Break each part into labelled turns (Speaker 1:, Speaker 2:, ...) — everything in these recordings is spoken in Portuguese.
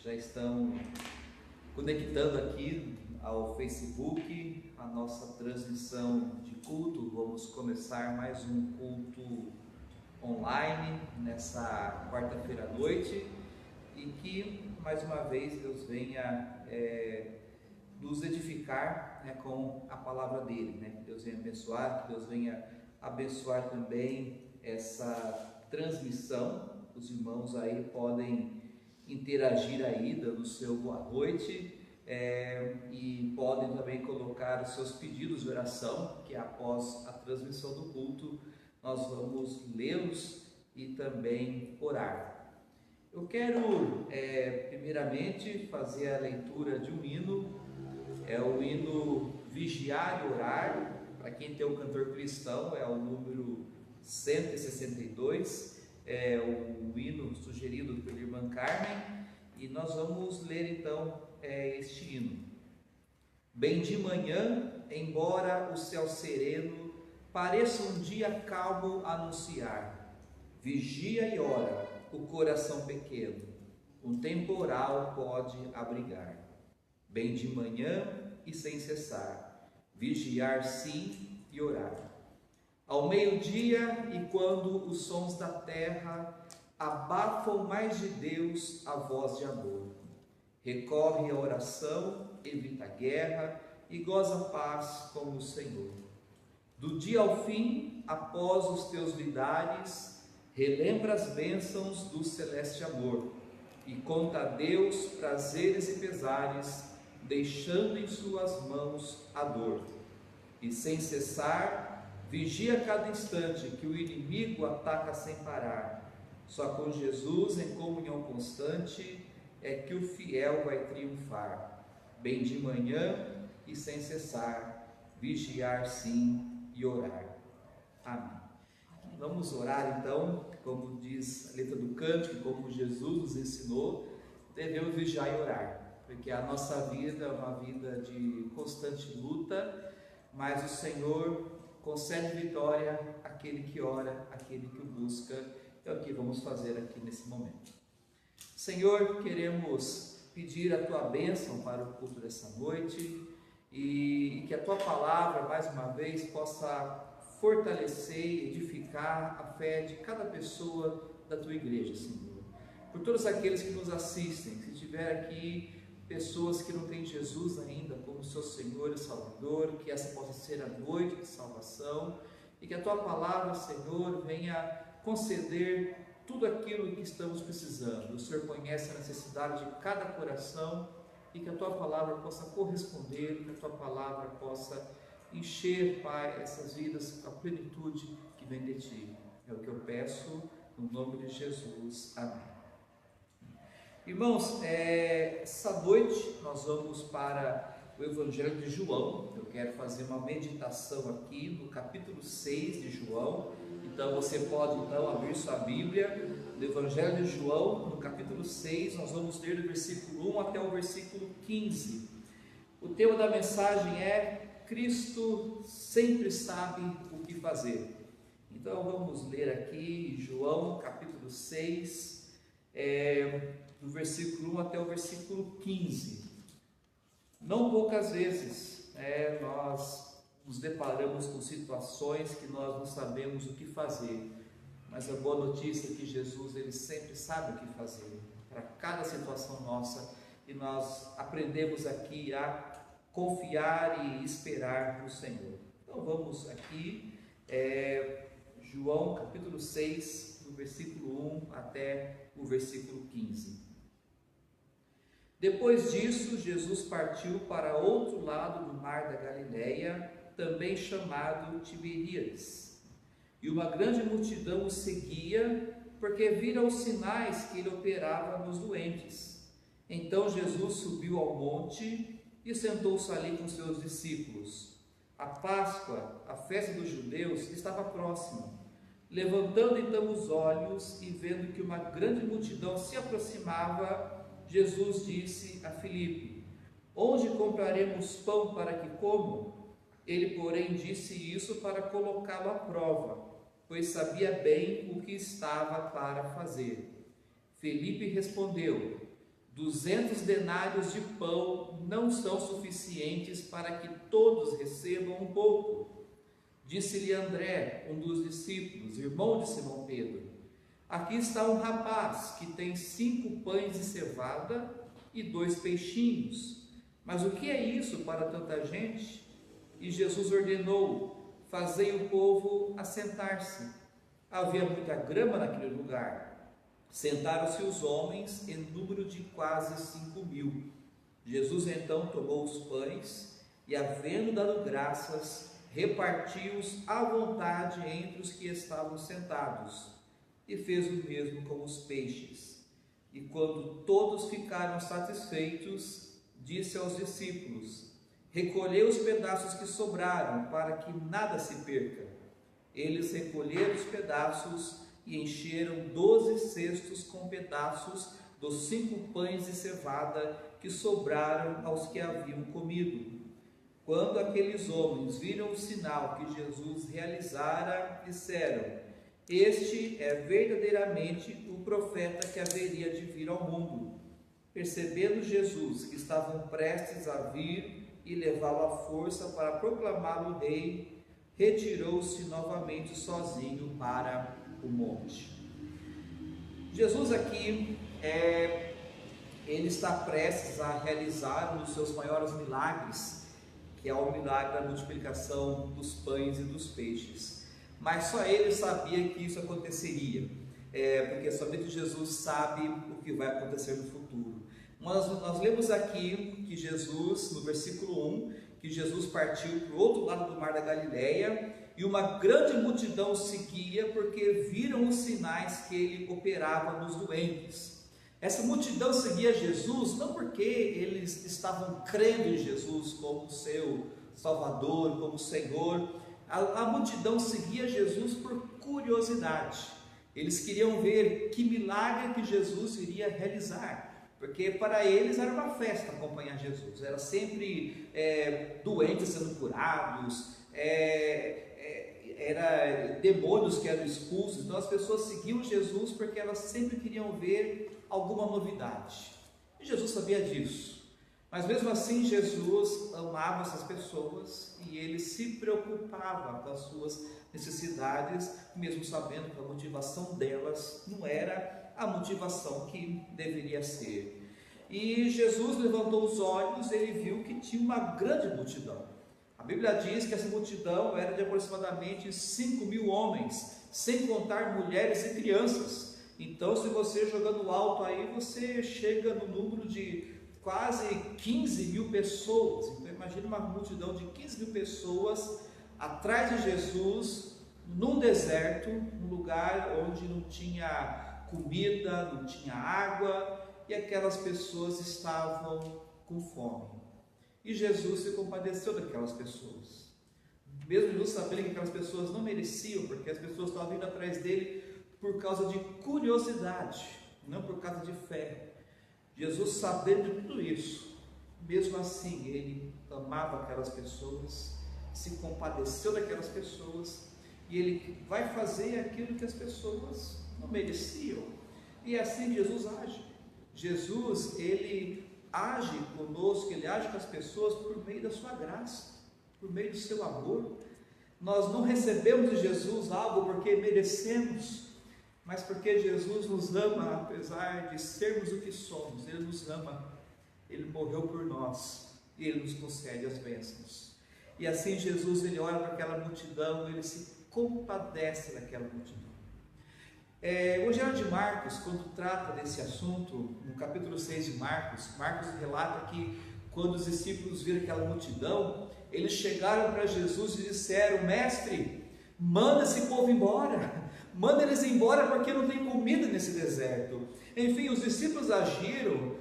Speaker 1: já estão conectando aqui ao Facebook a nossa transmissão de culto. Vamos começar mais um culto online nessa quarta-feira à noite e que mais uma vez Deus venha nos edificar, com a palavra dele, que Deus venha abençoar, que Deus venha abençoar também essa transmissão. Os irmãos aí podem interagir aí, dando o seu boa noite, e podem também colocar os seus pedidos de oração, que após a transmissão do culto nós vamos lê-los e também orar. Eu quero primeiramente fazer a leitura de um hino, o hino Vigiar e Orar. Para quem tem um cantor cristão, é o número 162, o hino sugerido pela irmã Carmen, e nós vamos ler então este hino. Bem de manhã, embora o céu sereno pareça um dia calmo anunciar, vigia e ora o coração pequeno, um temporal pode abrigar. Bem de manhã e sem cessar, vigiar sim e orar. Ao meio-dia e quando os sons da terra abafam mais de Deus a voz de amor, recorre à oração, evita a guerra e goza paz com o Senhor. Do dia ao fim, após os teus lidares, relembra as bênçãos do celeste amor e conta a Deus prazeres e pesares, deixando em suas mãos a dor. E sem cessar, vigia cada instante que o inimigo ataca sem parar. Só com Jesus em comunhão constante é que o fiel vai triunfar. Bem de manhã e sem cessar, vigiar sim e orar. Amém. Vamos orar então, como diz a letra do cântico, como Jesus nos ensinou, devemos vigiar e orar. Porque a nossa vida é uma vida de constante luta, mas o Senhor concede vitória àquele que ora, àquele que o busca. É o que vamos fazer aqui nesse momento. Senhor, queremos pedir a Tua bênção para o culto dessa noite e que a Tua palavra, mais uma vez, possa fortalecer e edificar a fé de cada pessoa da Tua igreja, Senhor. Por todos aqueles que nos assistem, se tiver aqui pessoas que não têm Jesus ainda como seu Senhor e Salvador, que essa possa ser a noite de salvação e que a Tua palavra, Senhor, venha conceder tudo aquilo que estamos precisando. O Senhor conhece a necessidade de cada coração e que a Tua palavra possa corresponder, que a Tua palavra possa encher, Pai, essas vidas com a plenitude que vem de Ti. É o que eu peço no nome de Jesus. Amém. Irmãos, essa noite nós vamos para o Evangelho de João. Eu quero fazer uma meditação aqui no capítulo 6 de João. Então você pode abrir sua Bíblia no Evangelho de João, no capítulo 6, nós vamos ler do versículo 1 até o versículo 15. O tema da mensagem é: Cristo sempre sabe o que fazer. Então vamos ler aqui João capítulo 6, do versículo 1 até o versículo 15. Não poucas vezes nós nos deparamos com situações que nós não sabemos o que fazer, mas a boa notícia é que Jesus, ele sempre sabe o que fazer para cada situação nossa, e nós aprendemos aqui a confiar e esperar no Senhor. Então vamos aqui, João capítulo 6, do versículo 1 até o versículo 15. Depois disso, Jesus partiu para outro lado do mar da Galileia, também chamado Tiberíades. E uma grande multidão o seguia, porque vira os sinais que ele operava nos doentes. Então Jesus subiu ao monte e sentou-se ali com seus discípulos. A Páscoa, a festa dos judeus, estava próxima. Levantando então os olhos e vendo que uma grande multidão se aproximava, Jesus disse a Filipe: onde compraremos pão para que comam? Ele, porém, disse isso para colocá-lo à prova, pois sabia bem o que estava para fazer. Filipe respondeu: 200 denários de pão não são suficientes para que todos recebam um pouco. Disse-lhe André, um dos discípulos, irmão de Simão Pedro: aqui está um rapaz que tem 5 pães de cevada e 2 peixinhos. Mas o que é isso para tanta gente? E Jesus ordenou: fazei o povo assentar-se. Havia muita grama naquele lugar. Sentaram-se os homens em número de quase 5.000. Jesus então tomou os pães e, havendo dado graças, repartiu-os à vontade entre os que estavam sentados, e fez o mesmo com os peixes. E quando todos ficaram satisfeitos, disse aos discípulos: recolhei os pedaços que sobraram, para que nada se perca. Eles recolheram os pedaços e encheram 12 cestos com pedaços dos 5 pães de cevada que sobraram aos que haviam comido. Quando aqueles homens viram o sinal que Jesus realizara, disseram: este é verdadeiramente o profeta que haveria de vir ao mundo. Percebendo Jesus que estavam prestes a vir e levá-lo à força para proclamá-lo rei, retirou-se novamente sozinho para o monte. Jesus aqui, ele está prestes a realizar um dos seus maiores milagres, que é o milagre da multiplicação dos pães e dos peixes. Mas só ele sabia que isso aconteceria, porque somente Jesus sabe o que vai acontecer no futuro. Nós lemos aqui que Jesus, no versículo 1, que Jesus partiu para o outro lado do mar da Galileia, e uma grande multidão seguia porque viram os sinais que ele operava nos doentes. Essa multidão seguia Jesus não porque eles estavam crendo em Jesus como seu Salvador, como Senhor. A multidão seguia Jesus por curiosidade. Eles queriam ver que milagre que Jesus iria realizar, porque para eles era uma festa acompanhar Jesus. Era sempre doentes sendo curados, era demônios que eram expulsos. Então as pessoas seguiam Jesus porque elas sempre queriam ver alguma novidade. E Jesus sabia disso. Mas mesmo assim Jesus amava essas pessoas e ele se preocupava com as suas necessidades, mesmo sabendo que a motivação delas não era a motivação que deveria ser. E Jesus levantou os olhos e ele viu que tinha uma grande multidão. A Bíblia diz que essa multidão era de aproximadamente 5.000 homens, sem contar mulheres e crianças. Então, se você jogando alto aí, você chega no número de quase 15.000 pessoas. Então, imagine uma multidão de 15.000 pessoas atrás de Jesus, num deserto, num lugar onde não tinha comida, não tinha água, e aquelas pessoas estavam com fome. E Jesus se compadeceu daquelas pessoas, mesmo Jesus sabendo que aquelas pessoas não mereciam, porque as pessoas estavam vindo atrás dele por causa de curiosidade, não por causa de fé. Jesus, sabendo de tudo isso, mesmo assim ele amava aquelas pessoas, se compadeceu daquelas pessoas, e ele vai fazer aquilo que as pessoas não mereciam. E assim Jesus age. Jesus, ele age conosco, ele age com as pessoas por meio da sua graça, por meio do seu amor. Nós não recebemos de Jesus algo porque merecemos, mas porque Jesus nos ama, apesar de sermos o que somos. Ele nos ama, ele morreu por nós e ele nos concede as bênçãos. E assim Jesus, ele olha para aquela multidão, ele se compadece daquela multidão. O Evangelho de Marcos, quando trata desse assunto, no capítulo 6 de Marcos relata que quando os discípulos viram aquela multidão, eles chegaram para Jesus e disseram: mestre, manda esse povo embora, manda eles embora porque não tem comida nesse deserto. Enfim, os discípulos agiram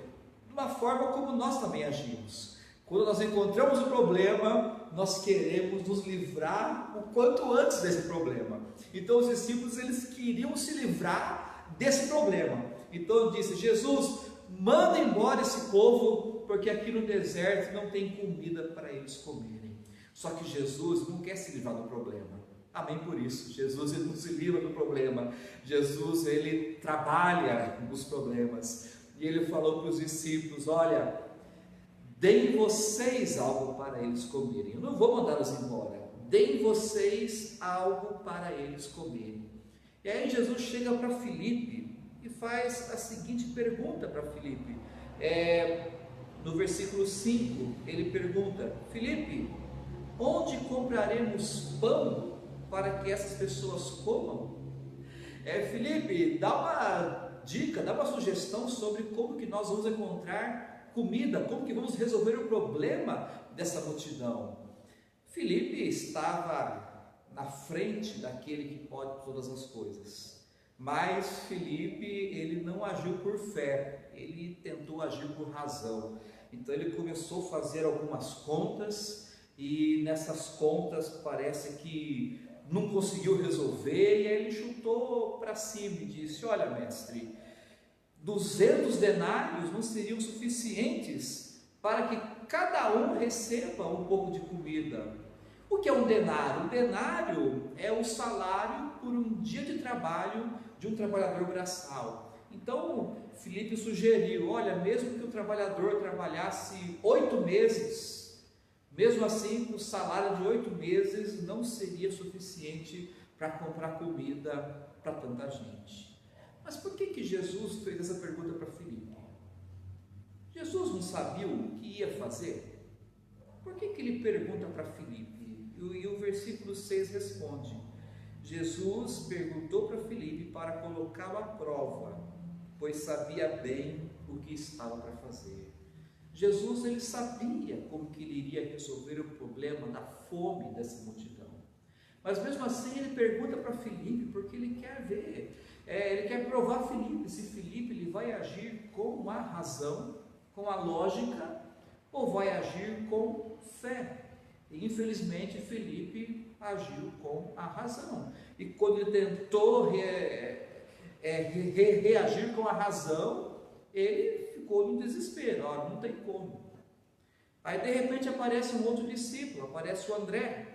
Speaker 1: de uma forma como nós também agimos. Quando nós encontramos o problema, nós queremos nos livrar o quanto antes desse problema. Então os discípulos, eles queriam se livrar desse problema. Então disse: Jesus, manda embora esse povo, porque aqui no deserto não tem comida para eles comerem. Só que Jesus não quer se livrar do problema. Amém por isso. Jesus, ele não se livra do problema. Jesus, ele trabalha os problemas. e ele falou para os discípulos: olha, deem vocês algo para eles comerem, eu não vou mandá-los embora, deem vocês algo para eles comerem. E aí Jesus chega para Filipe e faz a seguinte pergunta para Filipe, no versículo 5, ele pergunta: Filipe, onde compraremos pão para que essas pessoas comam? Filipe, dá uma dica, dá uma sugestão sobre como que nós vamos encontrar comida, como que vamos resolver o problema dessa multidão. Filipe estava na frente daquele que pode todas as coisas, mas Filipe, ele não agiu por fé, ele tentou agir por razão. Então ele começou a fazer algumas contas, e nessas contas parece que não conseguiu resolver, e aí ele chutou para cima e disse: olha, mestre, 200 denários não seriam suficientes para que cada um receba um pouco de comida. O que é um denário? Um denário é o salário por um dia de trabalho de um trabalhador braçal. Então Filipe sugeriu: olha, mesmo que o trabalhador trabalhasse 8 meses, mesmo assim o salário de 8 meses não seria suficiente para comprar comida para tanta gente. Mas por que Jesus fez essa pergunta para Filipe? Jesus não sabia o que ia fazer? Por que ele pergunta para Filipe? E o versículo 6 responde: Jesus perguntou para Filipe para colocá-lo à prova, pois sabia bem o que estava para fazer. Jesus, ele sabia como que ele iria resolver o problema da fome dessa multidão, mas mesmo assim ele pergunta para Filipe, porque ele quer ver, ele quer provar Filipe, se Filipe ele vai agir com a razão, com a lógica, ou vai agir com fé. E infelizmente Filipe agiu com a razão, e quando ele tentou reagir com a razão, ele ficou no desespero: olha, não tem como. Aí de repente aparece um outro discípulo, aparece o André,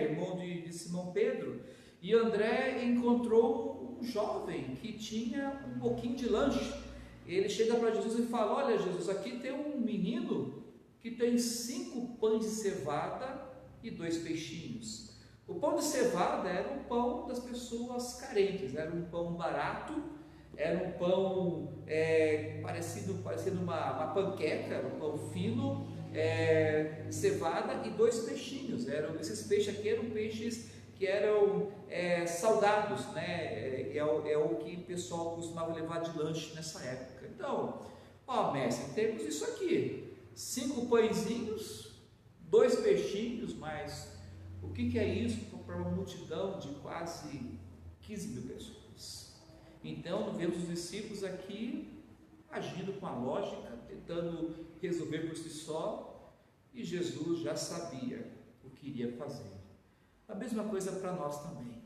Speaker 1: irmão de Simão Pedro, e André encontrou um jovem que tinha um pouquinho de lanche. Ele chega para Jesus e fala: olha, Jesus, aqui tem um menino que tem 5 pães de cevada e 2 peixinhos. O pão de cevada era o pão das pessoas carentes, era um pão barato, era um pão parecido uma panqueca, era um pão fino, cevada, e 2 peixinhos. Esses peixes aqui eram peixes que eram salgados, né? É o que o pessoal costumava levar de lanche nessa época. Então, mestre, temos isso aqui: 5 pãezinhos, 2 peixinhos, mas o que é isso para uma multidão de quase 15 mil pessoas? Então, vemos os discípulos aqui agindo com a lógica, tentando resolver por si só, e Jesus já sabia o que iria fazer. A mesma coisa para nós também.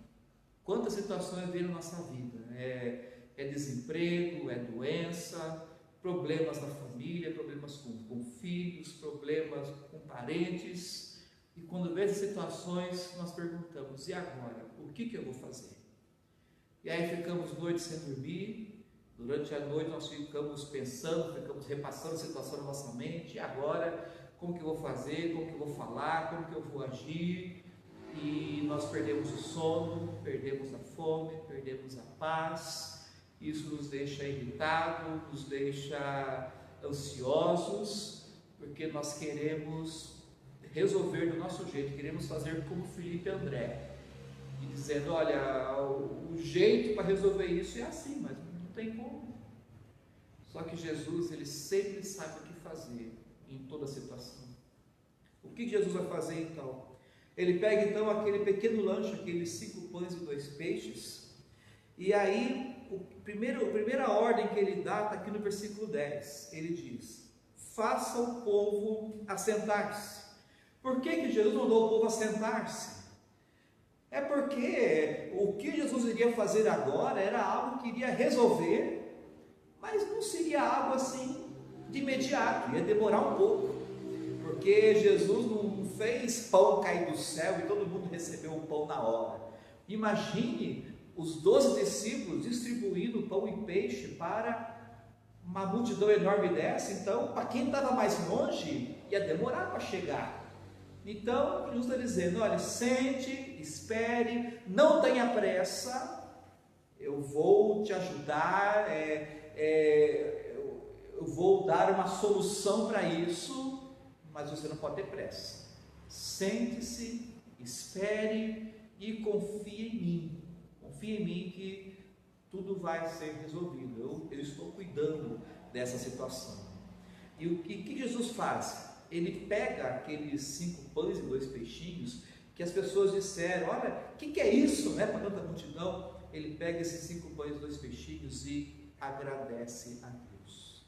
Speaker 1: Quantas situações vêm na nossa vida? É desemprego, é doença, problemas na família, problemas com filhos, problemas com parentes, e quando vê essas situações nós perguntamos: e agora? O que eu vou fazer? E aí ficamos noites sem dormir, durante a noite nós ficamos pensando, ficamos repassando a situação na nossa mente: e agora? Como que eu vou fazer? Como que eu vou falar? Como que eu vou agir? E nós perdemos o sono, perdemos a fome, perdemos a paz. Isso nos deixa irritados, nos deixa ansiosos, porque nós queremos resolver do nosso jeito, queremos fazer como Filipe e André, e dizendo: olha, o jeito para resolver isso é assim, mas não tem como. Só que Jesus, ele sempre sabe o que fazer em toda situação. O que Jesus vai fazer então? Ele pega então aquele pequeno lanche, aqueles 5 pães e 2 peixes, e aí a primeira ordem que ele dá está aqui no versículo 10, ele diz: faça o povo assentar-se. Por que Jesus mandou o povo assentar-se? É porque o que Jesus iria fazer agora era algo que iria resolver, mas não seria algo assim de imediato, ia demorar um pouco, porque Jesus não fez pão cair do céu e todo mundo recebeu o pão na hora. Imagine os 12 discípulos distribuindo pão e peixe para uma multidão enorme dessa, então, para quem estava mais longe, ia demorar para chegar. Então, Jesus está dizendo: olha, sente, espere, não tenha pressa, eu vou te ajudar, eu vou dar uma solução para isso, mas você não pode ter pressa. Sente-se, espere e confie em mim. Confie em mim que tudo vai ser resolvido. Eu estou cuidando dessa situação. E o que Jesus faz? Ele pega aqueles 5 pães e 2 peixinhos que as pessoas disseram: olha, o que é isso, né, para tanta multidão? Ele pega esses 5 pães e 2 peixinhos e agradece a Deus.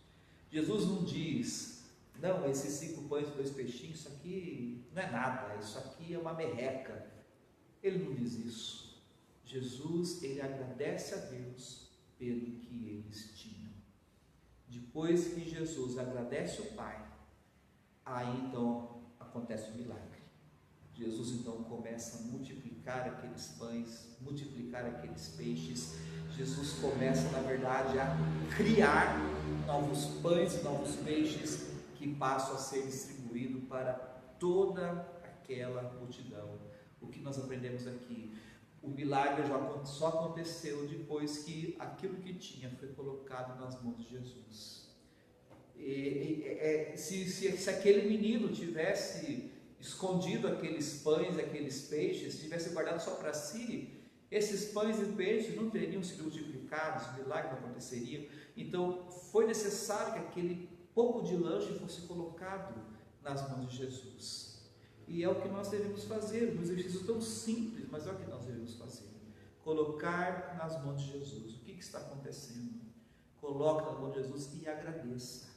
Speaker 1: Jesus não diz: não, esses 5 pães e 2 peixinhos, isso aqui não é nada, isso aqui é uma merreca. Ele não diz isso. Jesus, ele agradece a Deus pelo que eles tinham. Depois que Jesus agradece o Pai, aí então acontece o milagre. Jesus então começa a multiplicar aqueles pães, multiplicar aqueles peixes. Jesus começa, na verdade, a criar novos pães e novos peixes que passam a ser distribuídos para toda aquela multidão. O que nós aprendemos aqui? O milagre só aconteceu depois que aquilo que tinha foi colocado nas mãos de Jesus. Se aquele menino tivesse escondido aqueles pães, aqueles peixes, tivesse guardado só para si, esses pães e peixes não teriam sido multiplicados, o milagre não aconteceria. Então foi necessário que aquele pouco de lanche fosse colocado nas mãos de Jesus. E é o que nós devemos fazer, um exercício tão simples, mas é o que nós devemos fazer: colocar nas mãos de Jesus. O que está acontecendo? Coloque nas mãos de Jesus e agradeça.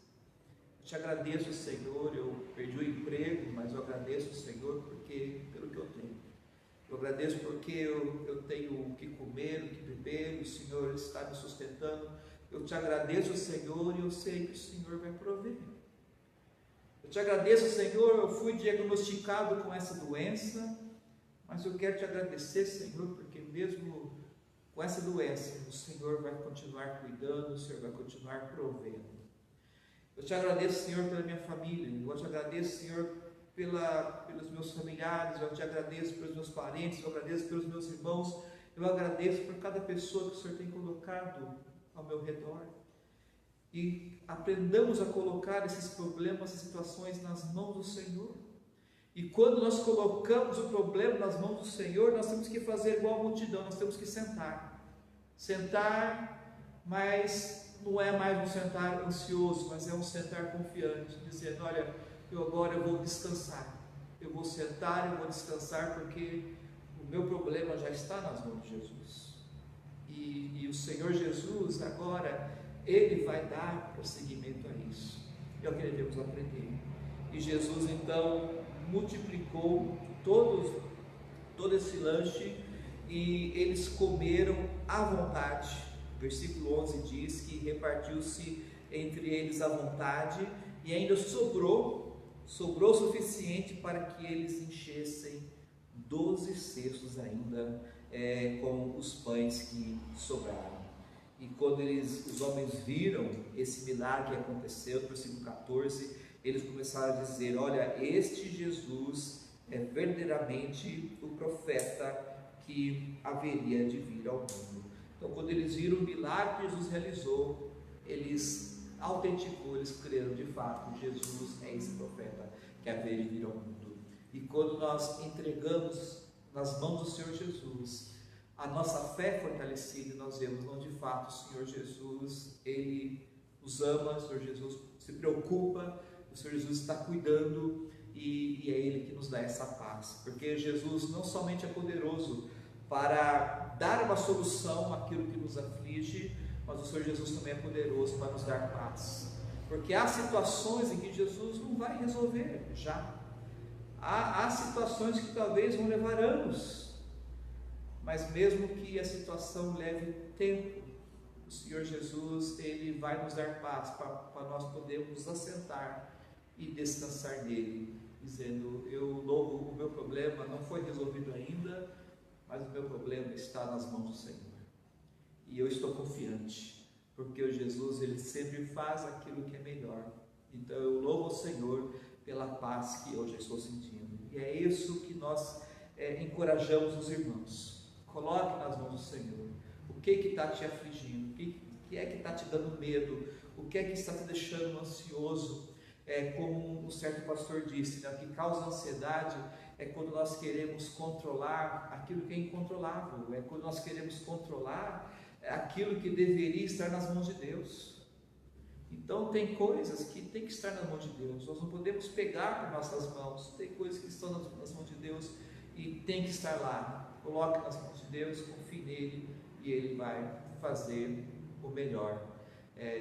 Speaker 1: Eu te agradeço, Senhor, eu perdi o emprego, mas eu agradeço, Senhor, pelo que eu tenho. Eu agradeço porque eu tenho o que comer, o que beber, o Senhor está me sustentando. Eu te agradeço, Senhor, e eu sei que o Senhor vai prover. Eu te agradeço, Senhor, eu fui diagnosticado com essa doença, mas eu quero te agradecer, Senhor, porque mesmo com essa doença, o Senhor vai continuar cuidando, o Senhor vai continuar provendo. Eu te agradeço, Senhor, pela minha família, eu te agradeço, Senhor, pelos meus familiares, eu te agradeço pelos meus parentes, eu agradeço pelos meus irmãos, eu agradeço por cada pessoa que o Senhor tem colocado ao meu redor. E aprendamos a colocar esses problemas e situações nas mãos do Senhor. E quando nós colocamos o problema nas mãos do Senhor, nós temos que fazer igual a multidão, nós temos que sentar, mas não é mais um sentar ansioso, mas é um sentar confiante, dizendo: olha, agora eu vou descansar, eu vou sentar, eu vou descansar, porque o meu problema já está nas mãos de Jesus. E o Senhor Jesus agora, Ele vai dar prosseguimento a isso. É o que devemos aprender. E Jesus então multiplicou todo esse lanche e eles comeram à vontade. O versículo 11 diz que repartiu-se entre eles à vontade e ainda sobrou o suficiente para que eles enchessem 12 cestos ainda com os pães que sobraram. E quando os homens viram esse milagre que aconteceu, no versículo 14, eles começaram a dizer: olha, este Jesus é verdadeiramente o profeta que haveria de vir ao mundo. Então, quando eles viram o milagre que Jesus realizou, eles creram de fato: Jesus é esse profeta que haveria de vir ao mundo. E quando nós entregamos nas mãos do Senhor Jesus a nossa fé fortalecida, nós vemos, não, de fato, o Senhor Jesus, Ele nos ama, o Senhor Jesus se preocupa, o Senhor Jesus está cuidando, e é Ele que nos dá essa paz, porque Jesus não somente é poderoso para dar uma solução àquilo que nos aflige, mas o Senhor Jesus também é poderoso para nos dar paz, porque há situações em que Jesus não vai resolver já, há situações que talvez vão levar anos, mas mesmo que a situação leve tempo, o Senhor Jesus, Ele vai nos dar paz para nós podermos nos assentar e descansar nele, dizendo: o meu problema não foi resolvido ainda, mas o meu problema está nas mãos do Senhor, e eu estou confiante, porque o Jesus, ele sempre faz aquilo que é melhor. Então eu louvo ao Senhor pela paz que hoje estou sentindo, e é isso que nós encorajamos os irmãos. Coloque nas mãos do Senhor o que está te afligindo, o que é que está te dando medo, o que é que está te deixando ansioso. Como um certo pastor disse, né, o que causa ansiedade é quando nós queremos controlar aquilo que é incontrolável, é quando nós queremos controlar aquilo que deveria estar nas mãos de Deus. Então tem coisas que tem que estar nas mãos de Deus, nós não podemos pegar por nossas mãos, tem coisas que estão nas mãos de Deus e tem que estar lá. Coloque nas mãos de Deus, confie nele e ele vai fazer o melhor.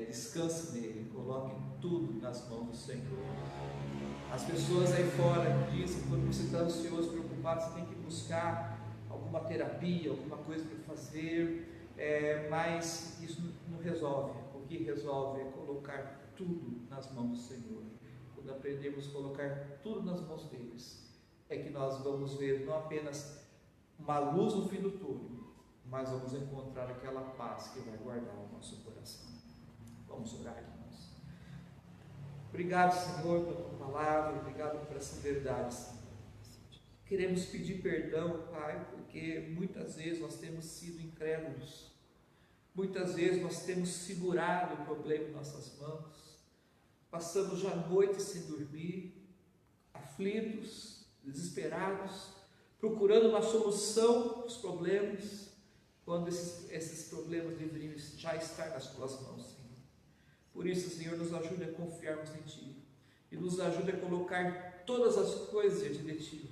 Speaker 1: Descanse nele, coloque tudo nas mãos do Senhor. As pessoas aí fora dizem que quando você está ansioso, preocupado, você tem que buscar alguma terapia, alguma coisa para fazer, mas isso não resolve. O que resolve é colocar tudo nas mãos do Senhor. Quando aprendemos a colocar tudo nas mãos deles, é que nós vamos ver não apenas uma luz no fim do túnel, mas vamos encontrar aquela paz que vai guardar o nosso coração. Vamos orar, irmãos. Obrigado, Senhor, pela tua palavra, obrigado por essas verdades. Queremos pedir perdão, Pai, porque muitas vezes nós temos sido incrédulos, muitas vezes nós temos segurado o problema em nossas mãos, passamos já noites sem dormir, aflitos, desesperados, procurando uma solução para os problemas, quando esses problemas deveriam já estar nas tuas mãos, Senhor. Por isso, Senhor, nos ajude a confiarmos em Ti e nos ajude a colocar todas as coisas diante de Ti,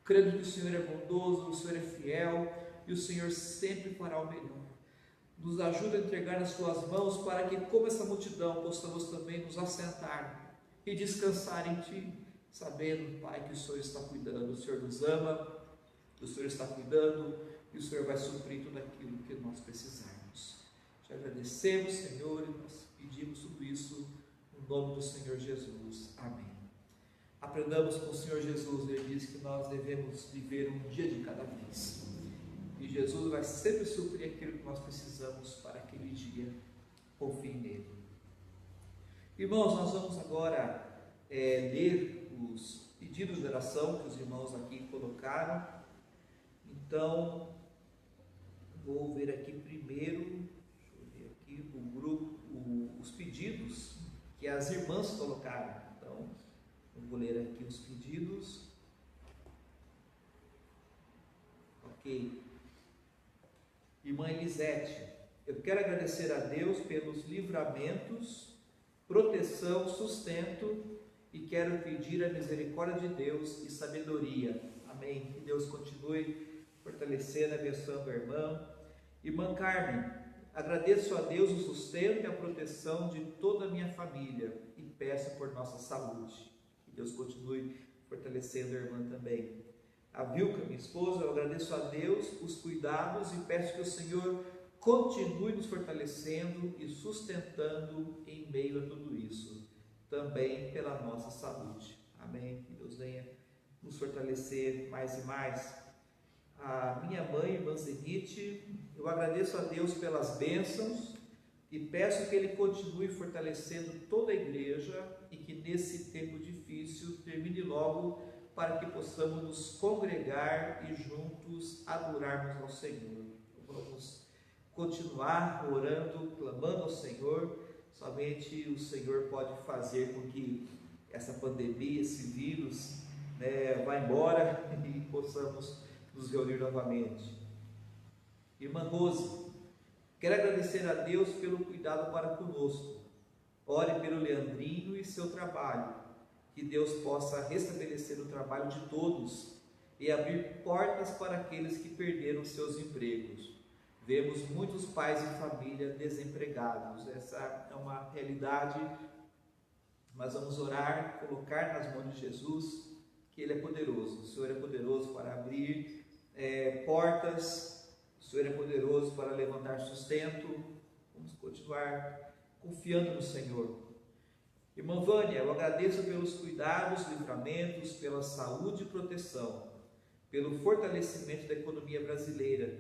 Speaker 1: crendo que o Senhor é bondoso, o Senhor é fiel e o Senhor sempre fará o melhor. Nos ajude a entregar nas Tuas mãos para que, como essa multidão, possamos também nos assentar e descansar em Ti, sabendo, Pai, que o Senhor está cuidando, o Senhor nos ama, o Senhor está cuidando e o Senhor vai suprir tudo aquilo que nós precisarmos. Te agradecemos, Senhor, e nós pedimos tudo isso no nome do Senhor Jesus. Amém. Aprendamos com o Senhor Jesus, ele diz que nós devemos viver um dia de cada vez. E Jesus vai sempre suprir aquilo que nós precisamos para aquele dia. Confie nele. Irmãos, nós vamos agora ler os pedidos de oração que os irmãos aqui colocaram. Então, vou ver aqui primeiro, deixa eu ver aqui, o grupo, os pedidos que as irmãs colocaram. Então, eu vou ler aqui os pedidos. Ok. Irmã Elisete, eu quero agradecer a Deus pelos livramentos, proteção, sustento e quero pedir a misericórdia de Deus e sabedoria. Amém. Que Deus continue fortalecendo, abençoando a irmã. Irmã Carmen, agradeço a Deus o sustento e a proteção de toda a minha família e peço por nossa saúde. Que Deus continue fortalecendo a irmã também. A Vilca, minha esposa, eu agradeço a Deus os cuidados e peço que o Senhor continue nos fortalecendo e sustentando em meio a tudo isso, também pela nossa saúde. Amém. Que Deus venha nos fortalecer mais e mais. A minha mãe, irmã Zenite, eu agradeço a Deus pelas bênçãos e peço que Ele continue fortalecendo toda a igreja e que nesse tempo difícil termine logo para que possamos nos congregar e juntos adorarmos ao Senhor. Vamos continuar orando, clamando ao Senhor. Somente o Senhor pode fazer com que essa pandemia, esse vírus, vá embora e possamos nos reunir novamente. Irmã Rose, quero agradecer a Deus pelo cuidado para conosco. Ore pelo Leandrinho e seu trabalho. Que Deus possa restabelecer o trabalho de todos e abrir portas para aqueles que perderam seus empregos. Vemos muitos pais e família desempregados. Essa é uma realidade. Mas vamos orar, colocar nas mãos de Jesus, que Ele é poderoso. O Senhor é poderoso para abrir portas. O Senhor é poderoso para levantar sustento. Vamos continuar confiando no Senhor. Irmã Vânia, eu agradeço pelos cuidados, livramentos, pela saúde e proteção, pelo fortalecimento da economia brasileira.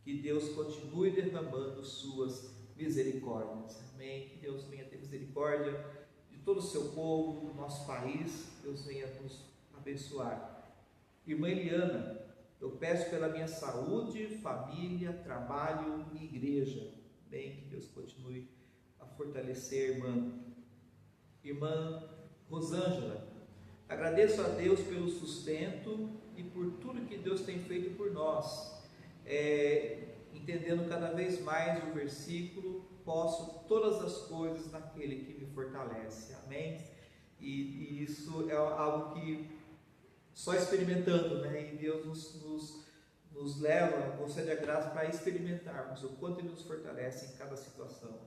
Speaker 1: Que Deus continue derramando suas misericórdias. Amém. Que Deus venha ter misericórdia de todo o seu povo, do nosso país. Deus venha nos abençoar. Irmã Eliana, eu peço pela minha saúde, família, trabalho e igreja. Amém. Que Deus continue a fortalecer, irmã. Irmã Rosângela, agradeço a Deus pelo sustento e por tudo que Deus tem feito por nós. Entendendo cada vez mais o versículo, posso todas as coisas naquele que me fortalece. Amém? E isso é algo que só experimentando, né? E Deus nos leva, concede a graça para experimentarmos o quanto Ele nos fortalece em cada situação.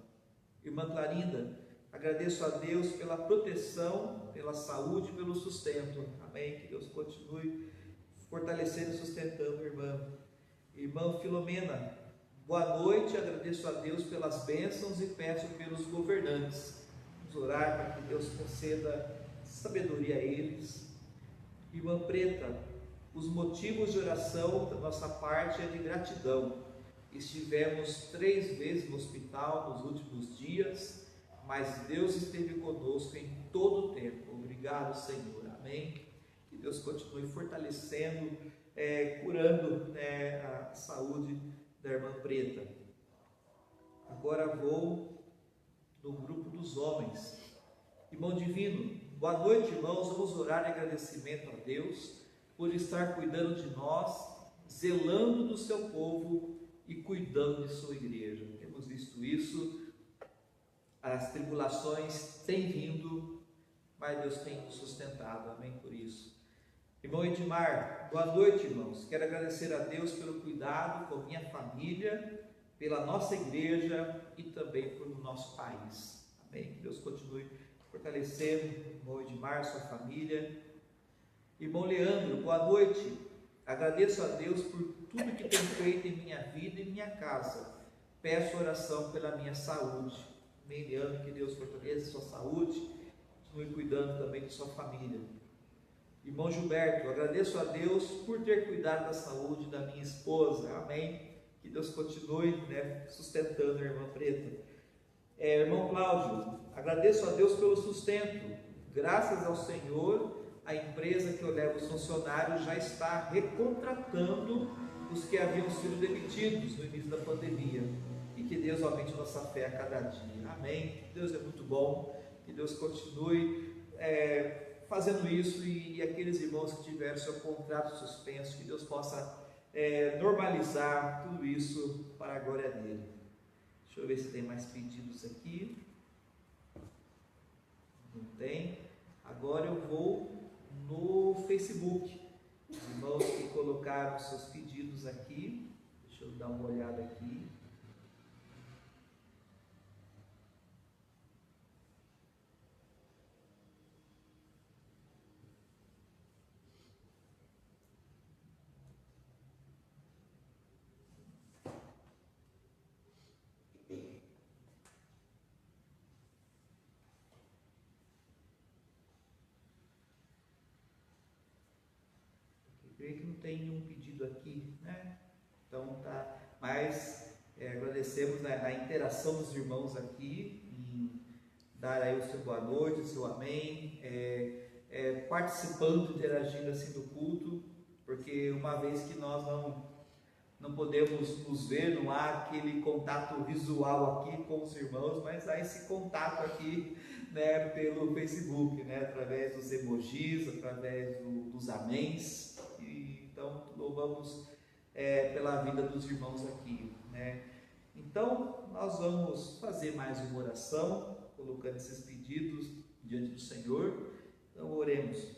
Speaker 1: Irmã Clarinda, agradeço a Deus pela proteção, pela saúde, pelo sustento. Amém? Que Deus continue fortalecendo e sustentando, irmã. Irmã Filomena, boa noite, agradeço a Deus pelas bênçãos e peço pelos governantes. Vamos orar para que Deus conceda sabedoria a eles. Irmã Preta, os motivos de oração da nossa parte é de gratidão. Estivemos 3 vezes no hospital nos últimos dias, mas Deus esteve conosco em todo o tempo. Obrigado, Senhor. Amém. Que Deus continue fortalecendo, curando, a saúde da irmã Preta. Agora vou no grupo dos homens. Irmão Divino, boa noite, irmãos. Vamos orar em agradecimento a Deus por estar cuidando de nós, zelando do seu povo e cuidando de sua igreja. Temos visto isso, as tribulações têm vindo, mas Deus tem nos sustentado. Amém por isso. Irmão Edmar, boa noite, irmãos. Quero agradecer a Deus pelo cuidado com minha família, pela nossa igreja e também pelo nosso país. Amém. Que Deus continue fortalecendo, irmão Edmar, sua família. Irmão Leandro, boa noite. Agradeço a Deus por tudo que tem feito em minha vida e minha casa. Peço oração pela minha saúde. Amém, Leandro, que Deus fortaleça sua saúde, continue cuidando também de sua família. Irmão Gilberto, agradeço a Deus por ter cuidado da saúde da minha esposa. Amém. Que Deus continue, sustentando a irmã Preta. Irmão Cláudio, agradeço a Deus pelo sustento. Graças ao Senhor, a empresa que eu levo os funcionários já está recontratando os que haviam sido demitidos no início da pandemia. E que Deus aumente nossa fé a cada dia. Amém. Deus é muito bom. Que Deus continue fazendo isso, e aqueles irmãos que tiveram seu contrato suspenso, que Deus possa normalizar tudo isso para a glória dele. Deixa eu ver se tem mais pedidos aqui. Não tem. Agora eu vou no Facebook. Os irmãos que colocaram seus pedidos aqui, deixa eu dar uma olhada aqui. Creio que não tem nenhum pedido aqui, né? Então tá, mas agradecemos a interação dos irmãos aqui, em dar aí o seu boa noite, o seu amém, participando, interagindo assim do culto, porque uma vez que nós não podemos nos ver, não há aquele contato visual aqui com os irmãos, mas há esse contato aqui, pelo Facebook, através dos emojis, através dos améns. Então louvamos pela vida dos irmãos aqui, Então nós vamos fazer mais uma oração, colocando esses pedidos diante do Senhor. Então oremos.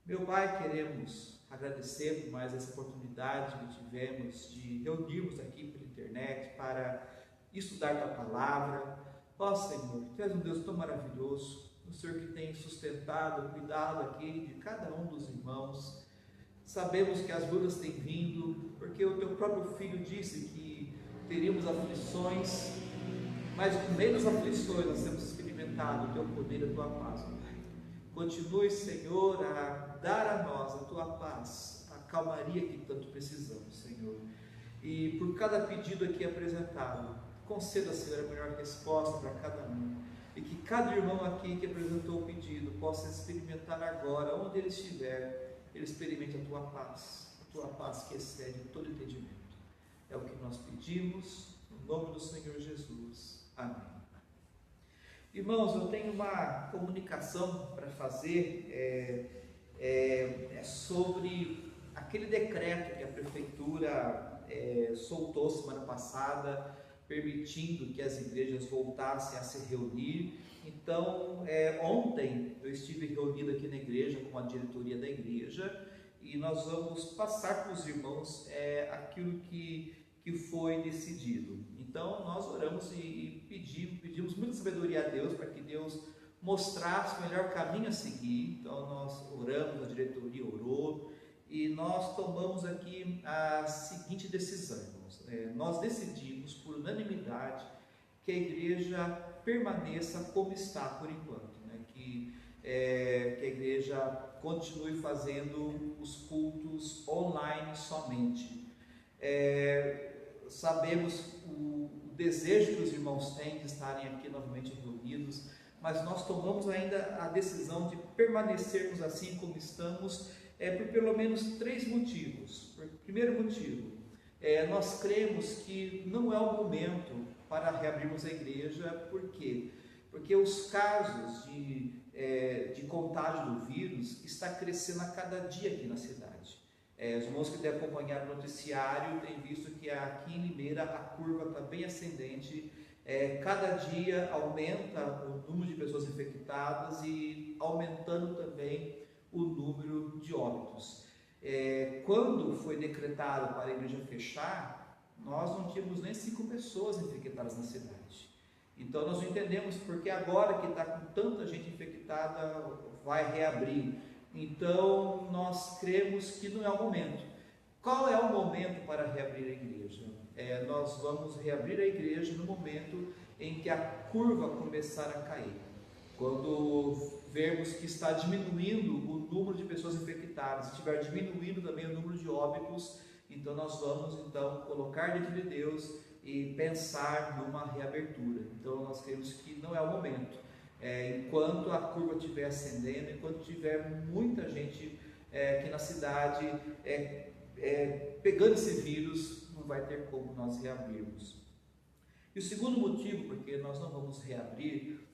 Speaker 1: Meu Pai, queremos agradecer por mais essa oportunidade que tivemos de reunirmos aqui pela internet para estudar a Tua Palavra. Ó Senhor, Tu és um Deus tão maravilhoso, o Senhor que tem sustentado, cuidado aqui de cada um dos irmãos. Sabemos que as lutas têm vindo, porque o Teu próprio Filho disse que teríamos aflições, mas no meio das aflições nós temos experimentado o Teu poder e a Tua paz, Pai. Continue, Senhor, a dar a nós a Tua paz, a calmaria que tanto precisamos, Senhor. E por cada pedido aqui apresentado, conceda, Senhor, a melhor resposta para cada um, e que cada irmão aqui que apresentou o pedido possa experimentar agora, onde ele estiver, ele experimente a tua paz que excede todo entendimento. É o que nós pedimos, no nome do Senhor Jesus. Amém. Irmãos, eu tenho uma comunicação para fazer, sobre aquele decreto que a Prefeitura soltou semana passada, permitindo que as igrejas voltassem a se reunir. Então, ontem eu estive reunido aqui na igreja com a diretoria da igreja e nós vamos passar para os irmãos aquilo que foi decidido. Então, nós oramos e pedimos muita sabedoria a Deus para que Deus mostrasse o melhor caminho a seguir. Então, nós oramos, a diretoria orou e nós tomamos aqui a seguinte decisão, irmãos. Nós decidimos por unanimidade que a igreja permaneça como está por enquanto, né? Que a igreja continue fazendo os cultos online somente. Sabemos o desejo que os irmãos têm de estarem aqui novamente reunidos, mas nós tomamos ainda a decisão de permanecermos assim como estamos, por pelo menos 3 motivos. Primeiro motivo, nós cremos que não é o momento para reabrirmos a igreja. Por quê? Porque os casos de contágio do vírus está crescendo a cada dia aqui na cidade. Os irmãos que têm acompanhado o noticiário têm visto que aqui em Limeira a curva está bem ascendente. Cada dia aumenta o número de pessoas infectadas e aumentando também o número de óbitos. Quando foi decretado para a igreja fechar, nós não tínhamos nem 5 pessoas infectadas na cidade. Então nós não entendemos porque agora que está com tanta gente infectada vai reabrir. Então nós cremos que não é o momento. Qual é o momento para reabrir a igreja? Nós vamos reabrir a igreja no momento em que a curva começar a cair. Quando vermos que está diminuindo o número de pessoas infectadas, estiver diminuindo também o número de óbitos, então nós vamos colocar diante de Deus e pensar numa reabertura. Então nós cremos que não é o momento. Enquanto a curva estiver ascendendo, enquanto tiver muita gente aqui na cidade pegando esse vírus, não vai ter como nós reabrirmos. E o segundo motivo porque nós não vamos reabrir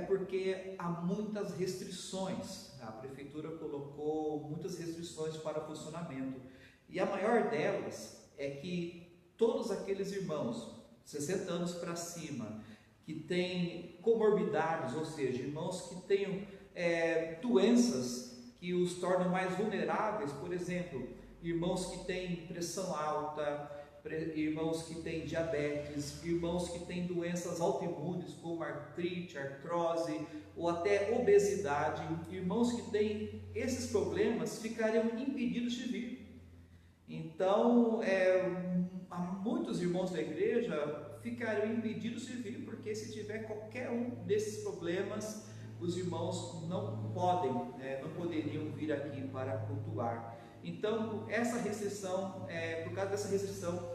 Speaker 1: porque há muitas restrições. A prefeitura colocou muitas restrições para o funcionamento e a maior delas é que todos aqueles irmãos 60 anos para cima que têm comorbidades, ou seja, irmãos que tenham doenças que os tornam mais vulneráveis, por exemplo, irmãos que têm pressão alta, irmãos que têm diabetes, irmãos que têm doenças autoimunes como artrite, artrose ou até obesidade, irmãos que têm esses problemas ficariam impedidos de vir. Então, muitos irmãos da igreja ficariam impedidos de vir, porque se tiver qualquer um desses problemas, os irmãos não poderiam vir aqui para cultuar. Então, essa restrição, por causa dessa restrição,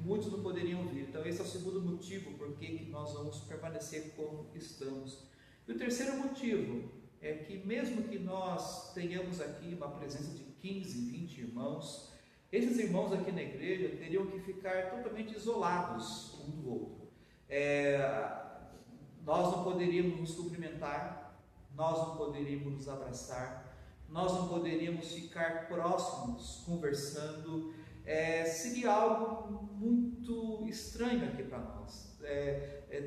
Speaker 1: muitos não poderiam vir. Então, esse é o segundo motivo por que nós vamos permanecer como estamos. E o terceiro motivo é que mesmo que nós tenhamos aqui uma presença de 15, 20 irmãos, esses irmãos aqui na igreja teriam que ficar totalmente isolados um do outro. Nós não poderíamos nos cumprimentar, nós não poderíamos nos abraçar, nós não poderíamos ficar próximos, conversando. Seria algo muito estranho aqui para nós.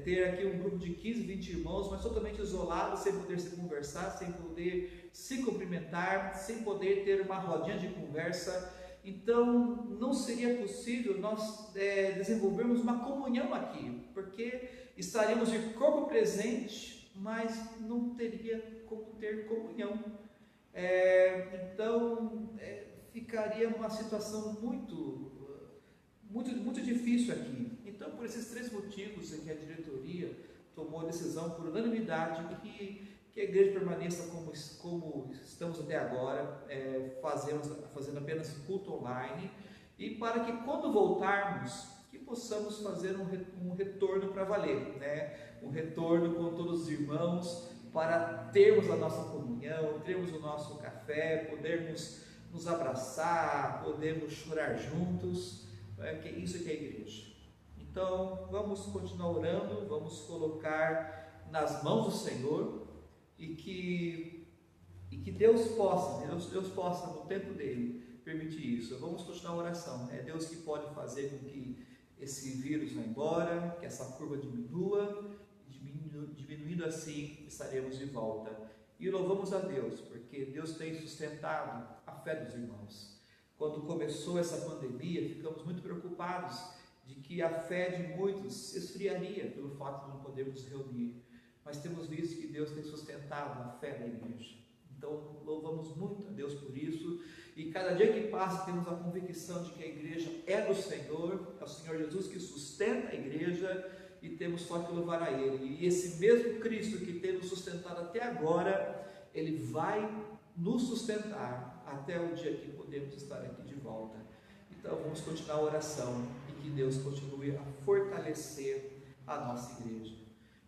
Speaker 1: Ter aqui um grupo de 15, 20 irmãos, mas totalmente isolados, sem poder se conversar, sem poder se cumprimentar, sem poder ter uma rodinha de conversa. Então, não seria possível nós desenvolvermos uma comunhão aqui, porque estaríamos de corpo presente, mas não teria como ter comunhão. Então, ficaria uma situação muito difícil aqui. Então, por esses 3 motivos é que a diretoria tomou a decisão por unanimidade que a igreja permaneça como estamos até agora, fazendo apenas culto online, e para que quando voltarmos que possamos fazer um retorno para valer, né? Um retorno com todos os irmãos, para termos a nossa comunhão, termos o nosso café, podermos nos abraçar, podermos chorar juntos, que isso que é a igreja. Então, vamos continuar orando, vamos colocar nas mãos do Senhor, e que Deus possa, no tempo dele, permitir isso. Vamos continuar a oração, é Deus que pode fazer com que esse vírus vá embora, que essa curva diminua, diminuindo assim, estaremos de volta. E louvamos a Deus, porque Deus tem sustentado a fé dos irmãos. Quando começou essa pandemia, ficamos muito preocupados de que a fé de muitos se esfriaria pelo fato de não podermos nos reunir. Mas temos visto que Deus tem sustentado a fé da igreja. Então, louvamos muito a Deus por isso. E cada dia que passa, temos a convicção de que a igreja é do Senhor, é o Senhor Jesus que sustenta a igreja, e temos só que louvar a Ele. E esse mesmo Cristo que tem nos sustentado até agora, Ele vai nos sustentar até o dia que podemos estar aqui de volta. Então vamos continuar a oração e que Deus continue a fortalecer a nossa igreja.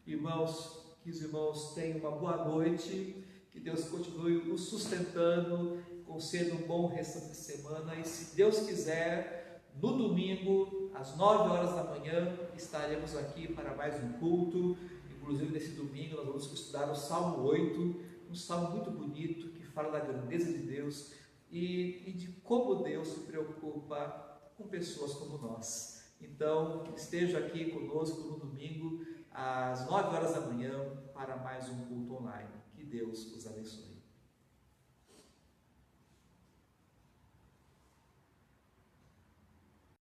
Speaker 1: Irmãos, que os irmãos tenham uma boa noite, que Deus continue nos sustentando, conceda um bom restante de semana, e se Deus quiser, no domingo, às 9 horas da manhã, estaremos aqui para mais um culto. Inclusive nesse domingo nós vamos estudar o Salmo 8, um salmo muito bonito, que fala da grandeza de Deus e de como Deus se preocupa com pessoas como nós. Então, esteja aqui conosco no domingo, às 9 horas da manhã, para mais um culto online. Que Deus os abençoe.